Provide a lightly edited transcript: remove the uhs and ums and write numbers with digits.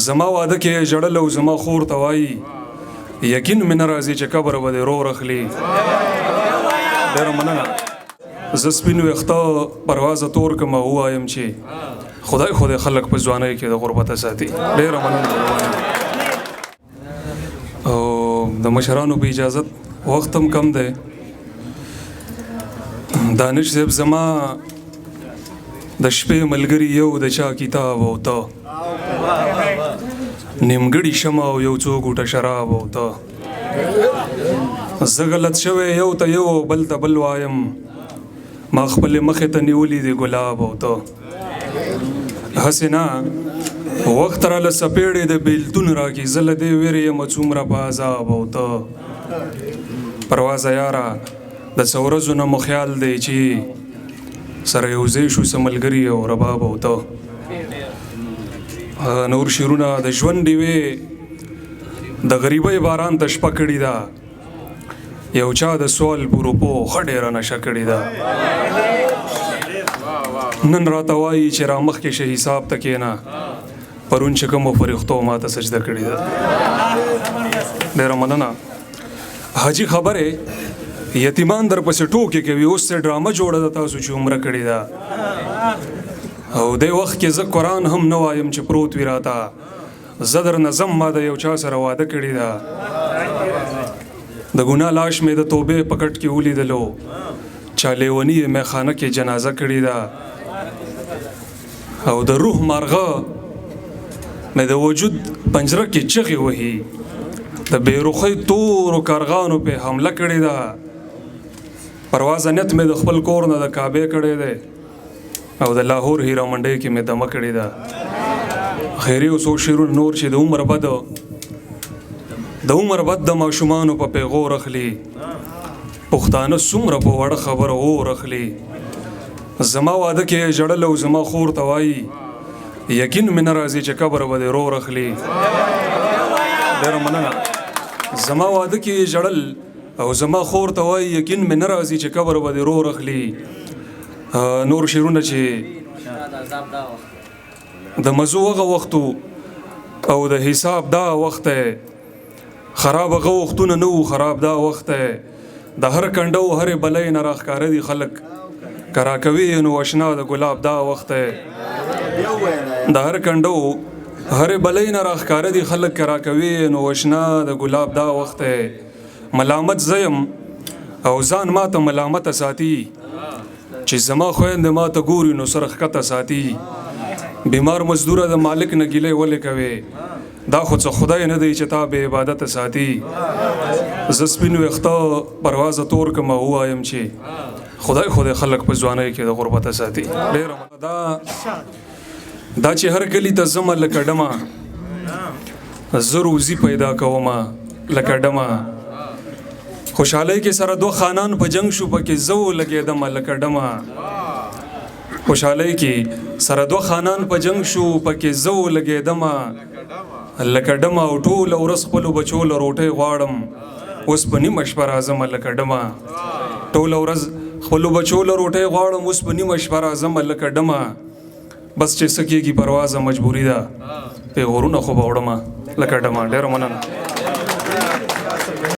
زما واده کې جړل او زما خور ته وایي یقین مې نه راځي چې قبر به دې روغ رخلي. ډېره مننه. زه سپین ویښته پروازه تور کړم او ووایم چې خدای خلک په ځوانۍ کې د غربته ساتي. ډېره مننه. او د مشرانو په اجازت وخت هم کم دی. دانش صاحب زما د شپې ملګري یو د چا کتاب او ته نیمګړي شمه او یو څو ګوټه شراب او ته زه غلط شوی یو ته یو بل ته بل وایم ما خپلې مخې ته نیولي دي ګلاب او ته هسې نه وخت راله څپېړې د بېلتون راکړي زه له دې ویرې یم څومره په عذاب او ته پروازه یاره د څو ورځو نه مو خیال دی چې سره یو ځای شو څه ملګري او رباب او ته نور شعرونه د ژوند ډیوې د غریبۍ باران ته شپه کړې ده یو چا د سوال په روپو ښه ډېره نشه کړې ده نن راته وایي چې را مخکې شه حساب ته کښېنه پرون چې کومو فرښتو ماته سجده کړې ده. ډېره مننه. حاجي خبرې یتیمان در پسې ټوکې کوي اوس څه ډرامه جوړه ده تاسو چې عمره کړې ده او دې وخت کې زه قرآن هم نه وایم چې پروت وي راته زه در نظم ما د یو چا سره واده کړې ده د ګناه لاش مې د توبې په کټ کې ولیدلو چا لیوني یې میخانه کې جنازه کړې ده او د روح مارغه مې د وجود پنجره کې چغې وهي د بېروخۍ تورو کارغانو پې حمله کړې ده پروازه نیت مې د خپل کور نه د کعبې کړی دی او د لاهور هیرا منډۍ کې مې دمه کړې ده خیري او څو شعرونه نور چې د عمر بد د ماشومانو په پیغور اخلي پښتانه څومره په وړه خبره اور اخلي زما واده کې جړل او زما خور ته وایي یقین مې نه راځي چې قبر به دې روغ اخلي. ډېره مننه. زما واده کې جړل او زما خور ته وایي یقین مې نه راځي چې قبر به دې روغ اخلي. نور شعرونه چې د مزو هغه وختو او د حساب دا وخت خراب هغه وختونه نه وو خراب دا وخت د هر کنډو هرې بلۍ نه راښکاره دي خلک کرا کوي نو اشنا د ګلاب دا وخت د هر کنډو هرې بلۍ نه راښکاره دي خلک کرا کوي نو اشنا د ګلاب دا وخت ملامت زیم او ځان ماته ملامته ساتي چې زما خویندې ماته ګوري نو سره ښکته ساتي بیمار مزدوره د مالک نه ګیلې ولې کوې دا خو څه خدای نه دی چې تا بې عبادته ساتي زه سپین ویښته پروازه تور کړم او ووایم چې خدای خلک په ځوانۍ کې د غربته ساتي. ډېره دا چې هر کلي ته ځمه لکه ډمه زه روزي پیدا کومه لکه ډمه خوشحالۍ کې سره دوه خانان په جنگ شو پکې زه ولګېدمه لکه ډمه خوشحالۍ کې سره دوه خانان په جنگ شو پکې زه ولګېدمه لکه ډمه او ټوله ورځ خپلو بچو له روټۍ غواړم اوس په نیمه شپه راځمه لکه ډمه ټوله ورځ خپلو بچو له روټۍ غواړم اوس په نیمه شپه راځمه لکه ډمه بس چې څه کېږي پروازه مجبوري ده پیغورونه خو به وړمه لکه ډمه. ډېره مننه.